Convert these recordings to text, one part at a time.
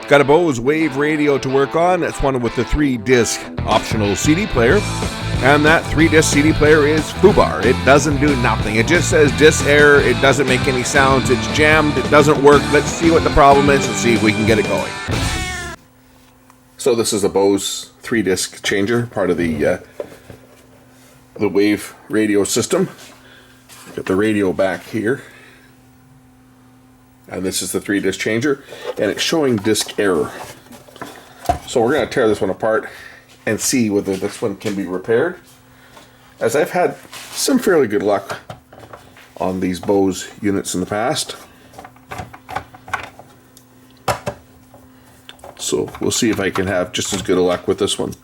Got a Bose Wave radio to work on. That's one with the 3-disc optional CD player. And that 3-disc CD player is foobar. It doesn't do nothing. It just says disc error. It doesn't make any sounds. It's jammed. It doesn't work. Let's see what the problem is and see if we can get it going. So this is a Bose 3-disc changer, part of the Wave radio system. Got the radio back here. And this is the 3-disc changer, and it's showing disc error. So we're going to tear this one apart and see whether this one can be repaired, as I've had some fairly good luck on these Bose units in the past. So we'll see if I can have just as good a luck with this one.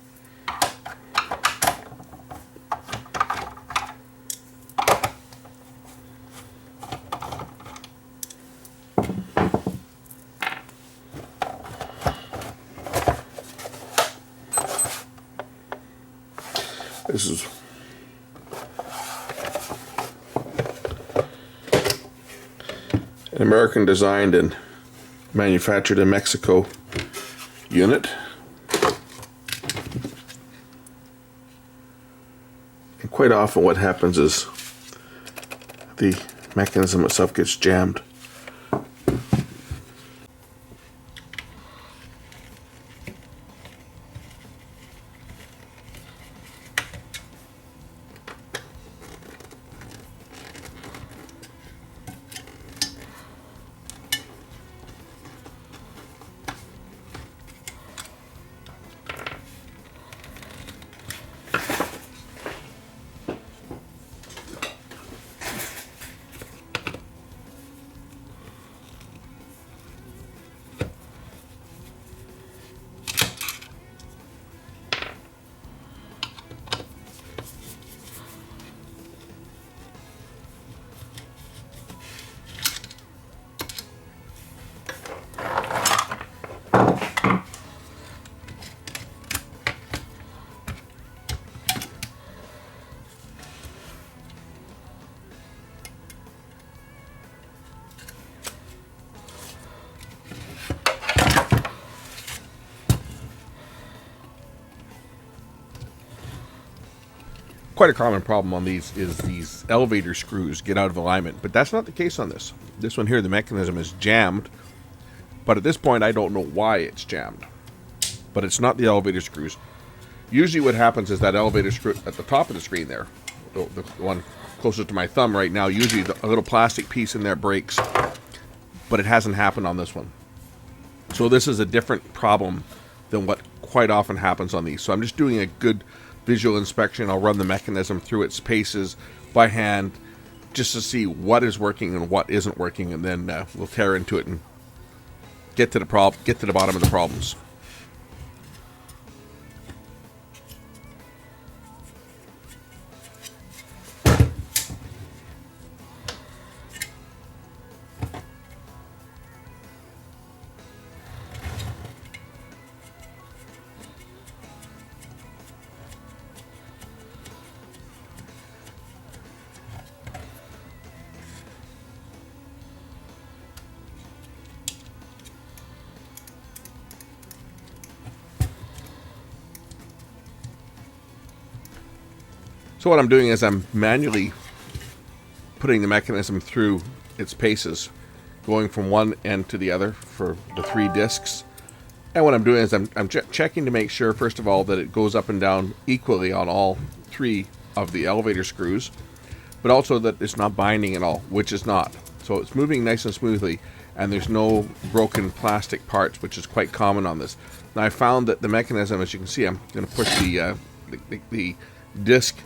This is an American designed and manufactured in Mexico unit. And quite often what happens is the mechanism itself gets jammed. Quite a common problem on these is these elevator screws get out of alignment, but that's not the case on this. This one here, the mechanism is jammed, but at this point I don't know why it's jammed. But it's not the elevator screws. Usually what happens is that elevator screw at the top of the screen there, the one closest to my thumb right now, usually a little plastic piece in there breaks, but it hasn't happened on this one. So this is a different problem than what quite often happens on these. So I'm just doing a good visual inspection. I'll run the mechanism through its paces by hand just to see what is working and what isn't working, and then we'll tear into it and get to the bottom of the problems. So what I'm doing is I'm manually putting the mechanism through its paces, going from one end to the other for the 3 discs. And what I'm doing is I'm checking to make sure, first of all, that it goes up and down equally on all 3 of the elevator screws, but also that it's not binding at all, which is not. So it's moving nice and smoothly, and there's no broken plastic parts, which is quite common on this. Now I found that the mechanism, as you can see, I'm going to push the disc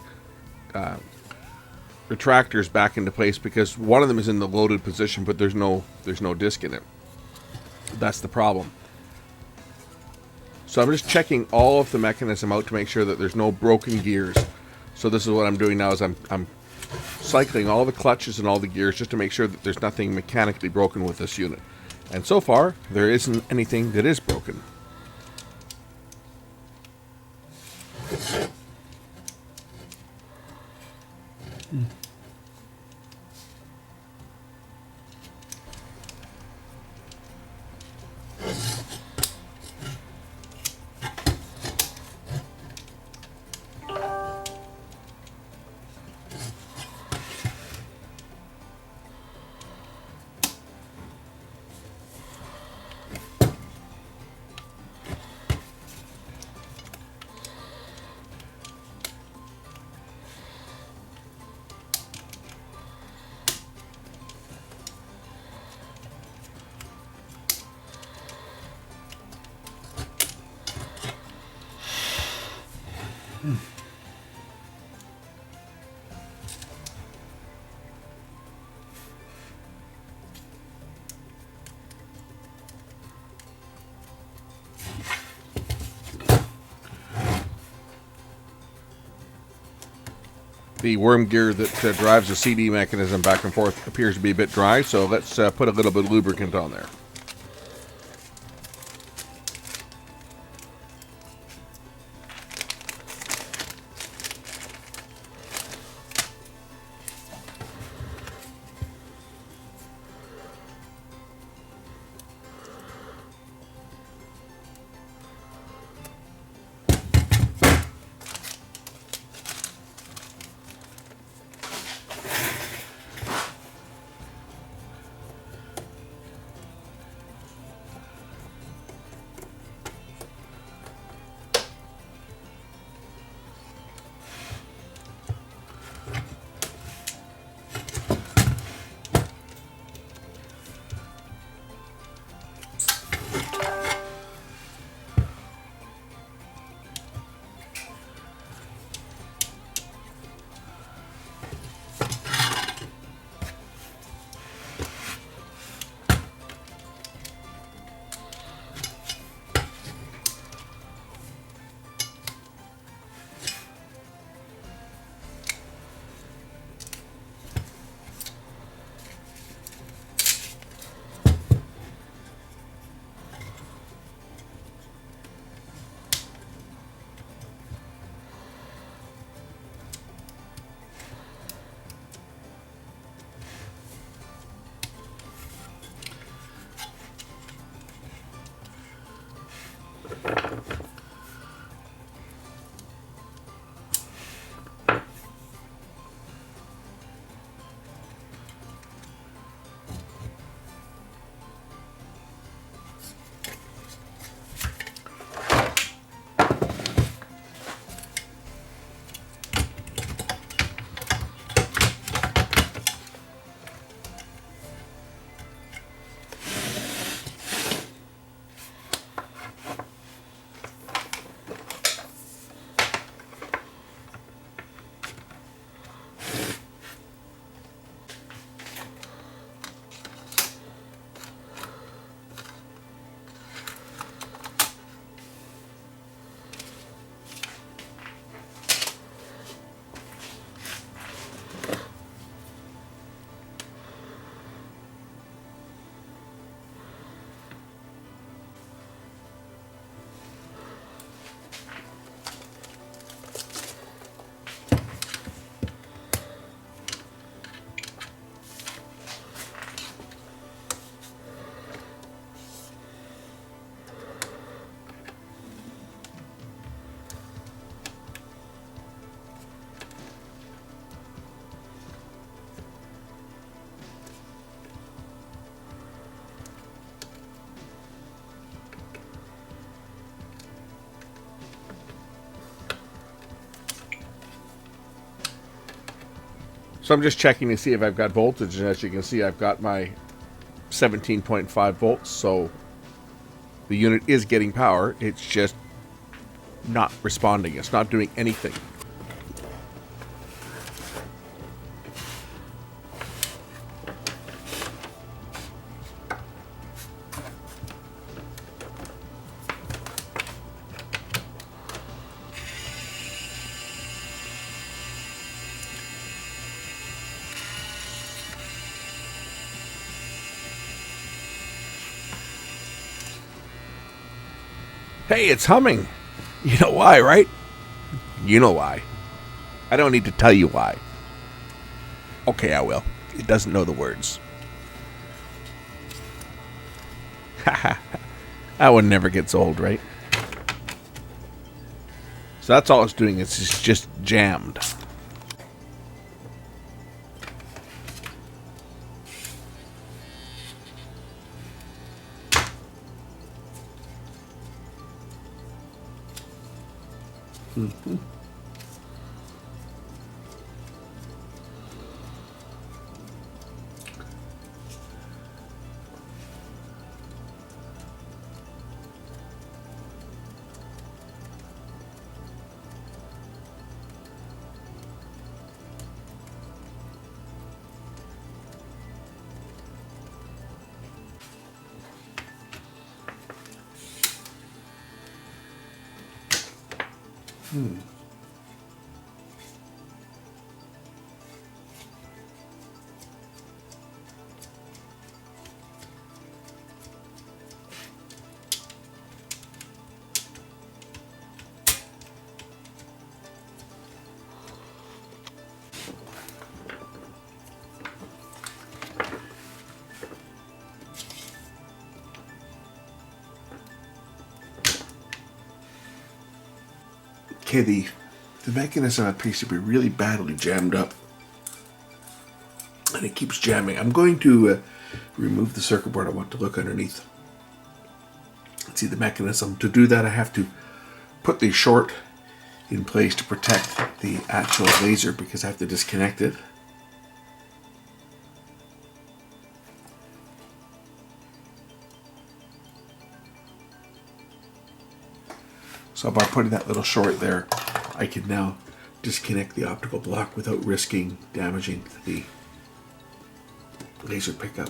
retractors back into place, because one of them is in the loaded position, but there's no disc in it. That's the problem. So I'm just checking all of the mechanism out to make sure that there's no broken gears. So this is what I'm doing now, is I'm cycling all the clutches and all the gears just to make sure that there's nothing mechanically broken with this unit. And so far there isn't anything that is broken. The worm gear that drives the CD mechanism back and forth appears to be a bit dry, so let's put a little bit of lubricant on there. So I'm just checking to see if I've got voltage, and as you can see, I've got my 17.5 volts, so the unit is getting power. It's just not responding. It's not doing anything. Hey, it's humming. You know why, right? You know why. I don't need to tell you why. Okay, I will. It doesn't know the words. That one never gets old, right? So that's all it's doing. It's just jammed. Mm-hmm. Okay, the mechanism appears to be really badly jammed up. And it keeps jamming. I'm going to remove the circuit board. I want to look underneath. See the mechanism. To do that, I have to put the short in place to protect the actual laser because I have to disconnect it. So by putting that little short there, I can now disconnect the optical block without risking damaging the laser pickup.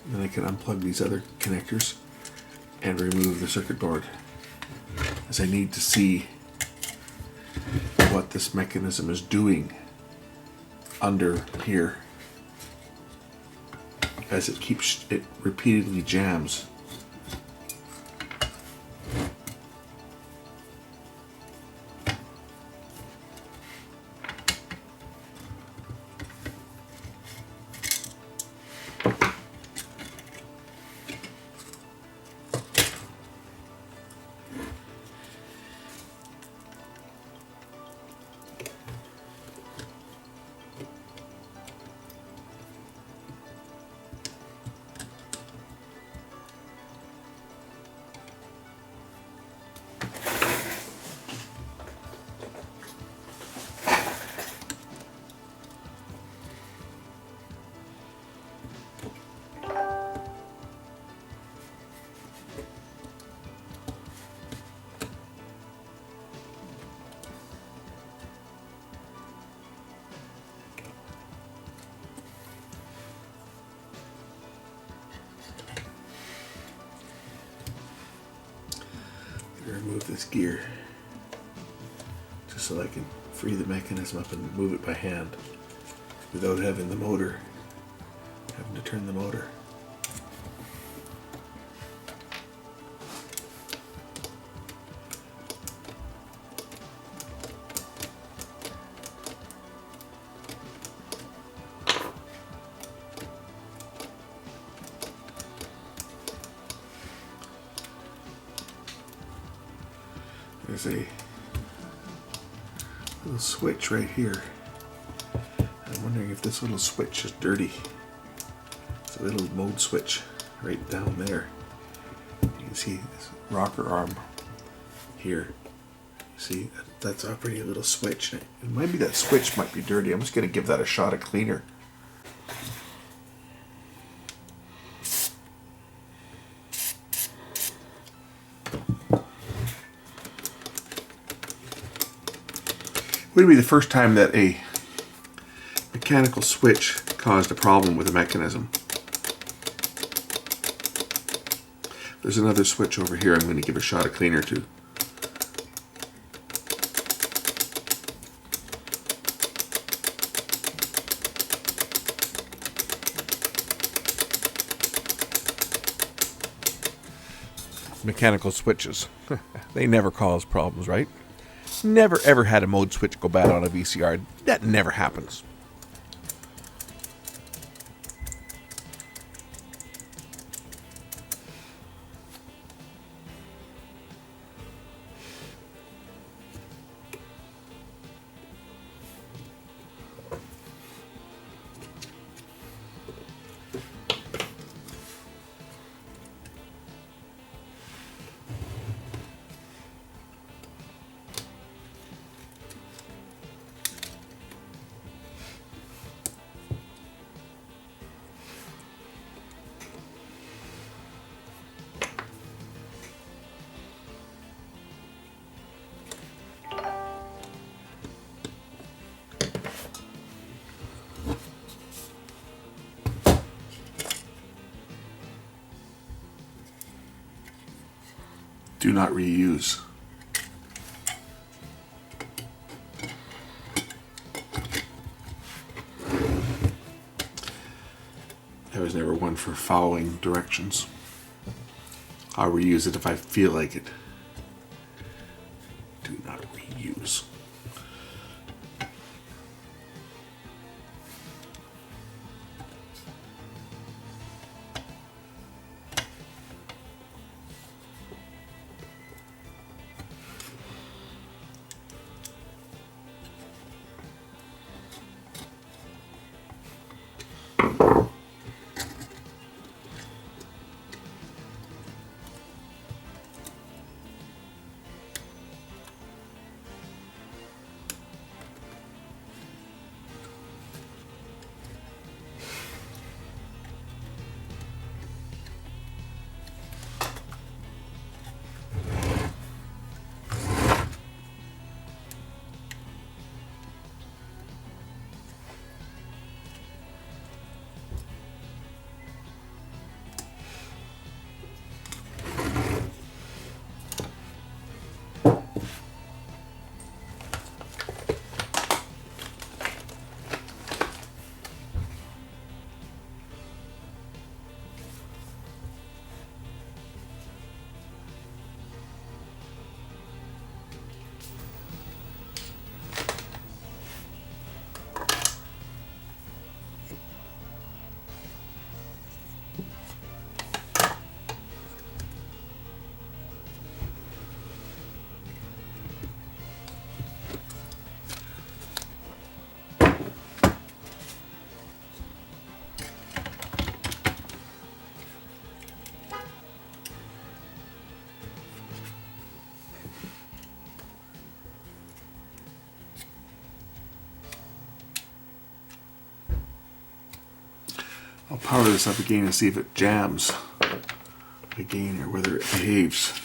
Then I can unplug these other connectors and remove the circuit board, as I need to see what this mechanism is doing under here, as it repeatedly jams. Remove this gear just so I can free the mechanism up and move it by hand without having to turn the motor. There's a little switch right here. I'm wondering if this little switch is dirty. It's a little mode switch right down there. You can see this rocker arm here. See, that's operating a little switch. And maybe that switch might be dirty. I'm just going to give that a shot of cleaner. It would be the first time that a mechanical switch caused a problem with a mechanism. There's another switch over here I'm going to give a shot of cleaner to. Mechanical switches. They never cause problems, right? Never ever had a mode switch go bad on a VCR. That never happens. Do not reuse. for following directions. I'll reuse it if I feel like it. Do not reuse. I'll power this up again and see if it jams again or whether it behaves.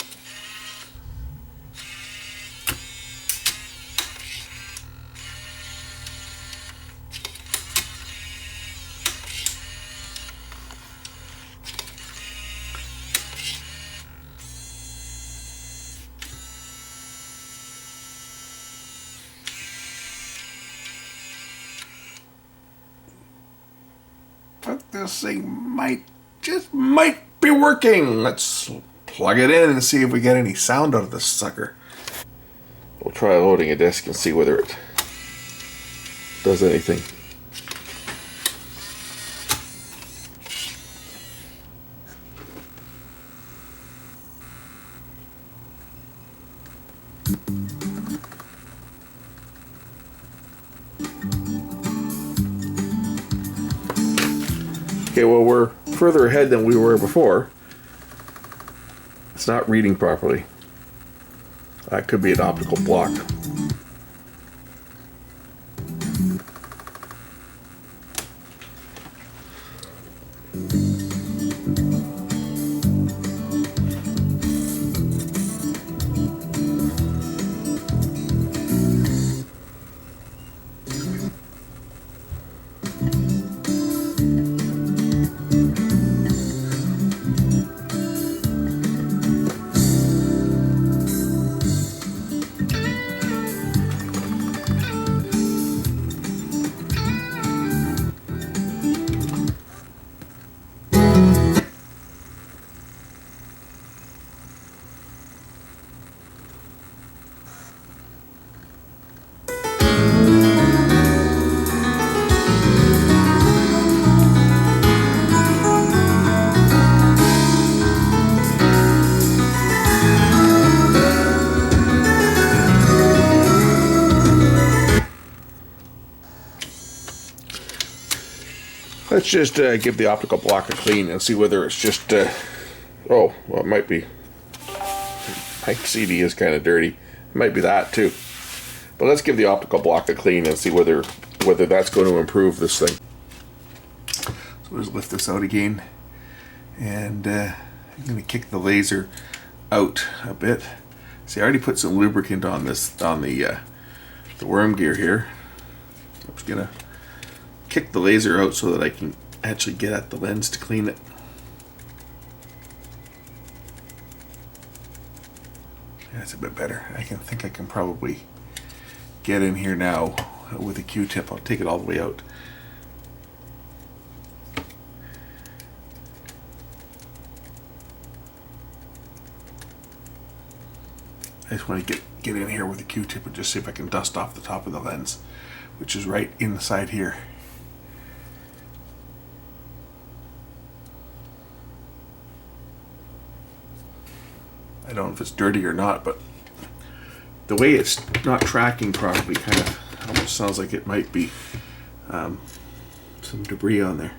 But this thing might be working. Let's plug it in and see if we get any sound out of this sucker. We'll try loading a disc and see whether it does anything. Okay, well, we're further ahead than we were before. It's not reading properly. That could be an optical block. Let's just give the optical block a clean and see whether it's just, oh, well, it might be. My CD is kind of dirty. It might be that too. But let's give the optical block a clean and see whether that's going to improve this thing. So we'll just lift this out again. And I'm going to kick the laser out a bit. See, I already put some lubricant on this, on the worm gear here. I'm just going to kick the laser out so that I can actually get at the lens to clean it. That's a bit better. I think I can probably get in here now with a Q-tip. I'll take it all the way out. I just want to get in here with a Q-tip and just see if I can dust off the top of the lens, which is right inside here. I don't know if it's dirty or not, but the way it's not tracking properly kind of almost sounds like it might be some debris on there.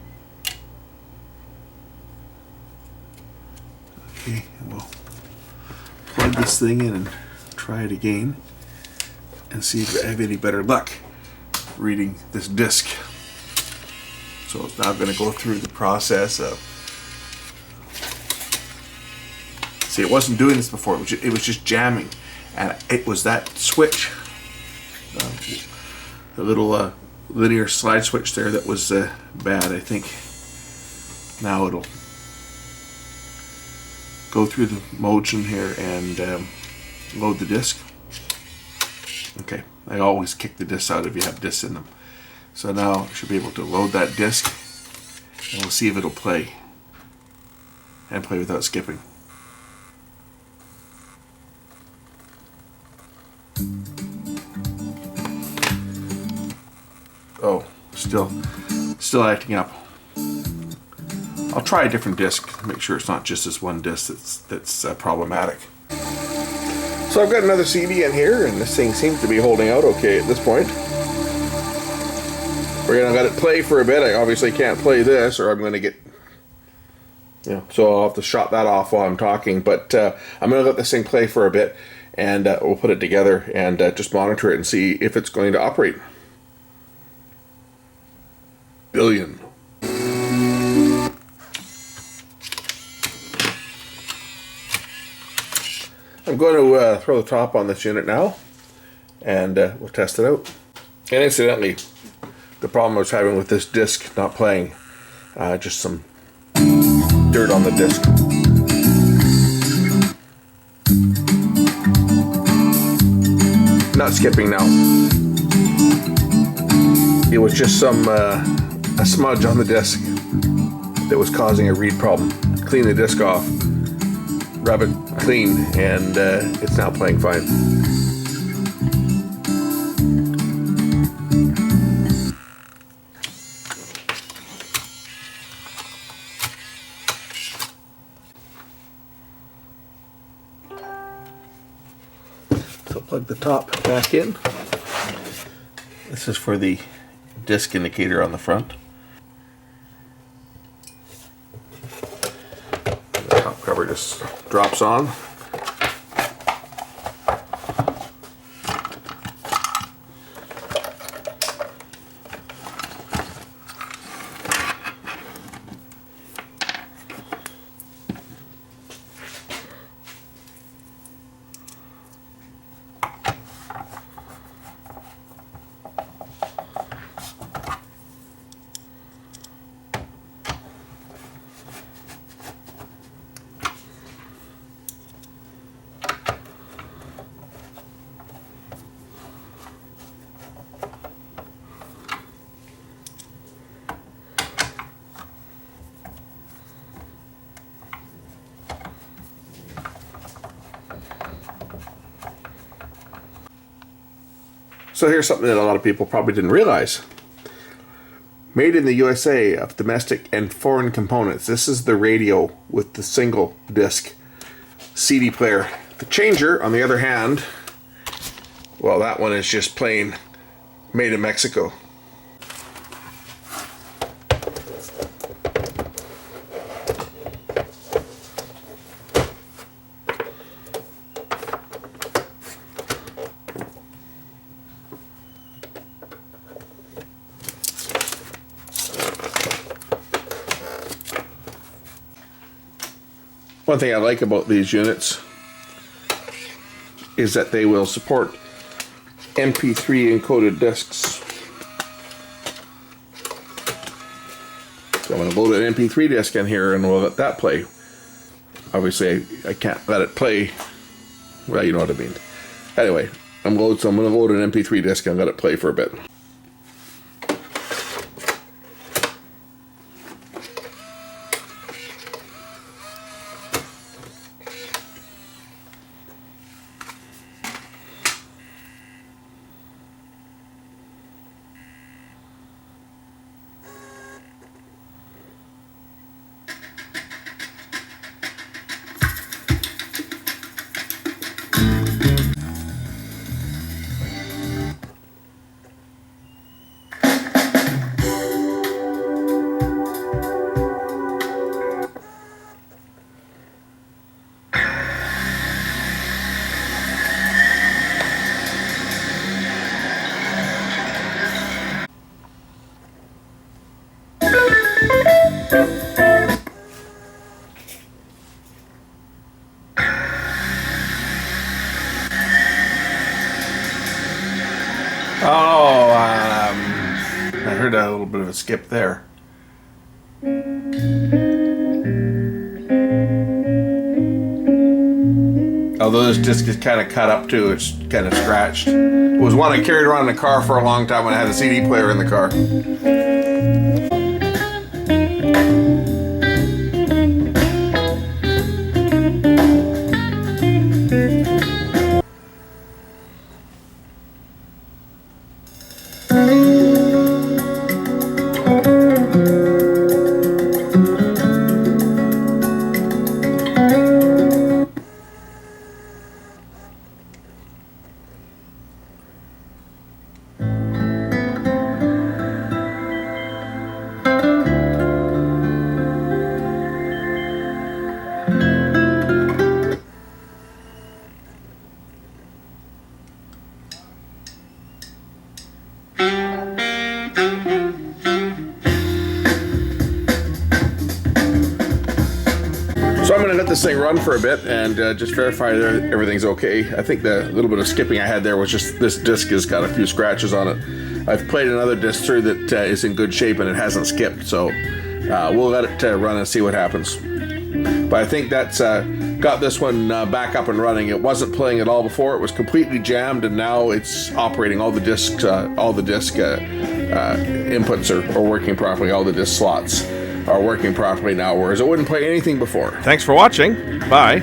Okay, and we'll plug this thing in and try it again and see if I have any better luck reading this disc. So it's now going to go through the process of, see, it wasn't doing this before, it was just jamming, and it was that switch, the little linear slide switch there that was bad. I think now it'll go through the modes in here and load the disc. Okay, I always kick the discs out if you have discs in them. So now I should be able to load that disc, and we'll see if it'll play and play without skipping. Oh, still acting up. I'll try a different disc, make sure it's not just this one disc that's problematic. So I've got another CD in here, and this thing seems to be holding out okay at this point. We're gonna let it play for a bit. I obviously can't play this, or I'm gonna get, so I'll have to shut that off while I'm talking. But I'm gonna let this thing play for a bit, and we'll put it together and just monitor it and see if it's going to operate. Billion. I'm going to throw the top on this unit now, and we'll test it out. And incidentally, the problem I was having with this disc not playing, just some dirt on the disc. Not skipping now. It was just some a smudge on the disc that was causing a read problem. Clean the disc off, rub it clean, and it's now playing fine. So plug the top back in. This is for the disc indicator on the front. The top cover just drops on. So here's something that a lot of people probably didn't realize. Made in the USA of domestic and foreign components. This is the radio with the single disc CD player. The changer, on the other hand, well, that one is just plain made in Mexico. One thing I like about these units is that they will support MP3 encoded discs. So I'm going to load an MP3 disc in here and we'll let that play. Obviously I can't let it play, well, you know what I mean. Anyway, I'm going to load an MP3 disc and let it play for a bit. heard a little bit of a skip there. Although this disc is kind of cut up too, it's kind of scratched. It was one I carried around in the car for a long time when I had a CD player in the car. So I'm going to let this thing run for a bit and just verify that everything's okay. I think the little bit of skipping I had there was just this disc has got a few scratches on it. I've played another disc through that is in good shape and it hasn't skipped, so we'll let it run and see what happens. But I think that's got this one back up and running. It wasn't playing at all before. It was completely jammed, and now it's operating. All the disc inputs are working properly. All the disc slots are working properly now, whereas it wouldn't play anything before. Thanks for watching. Bye.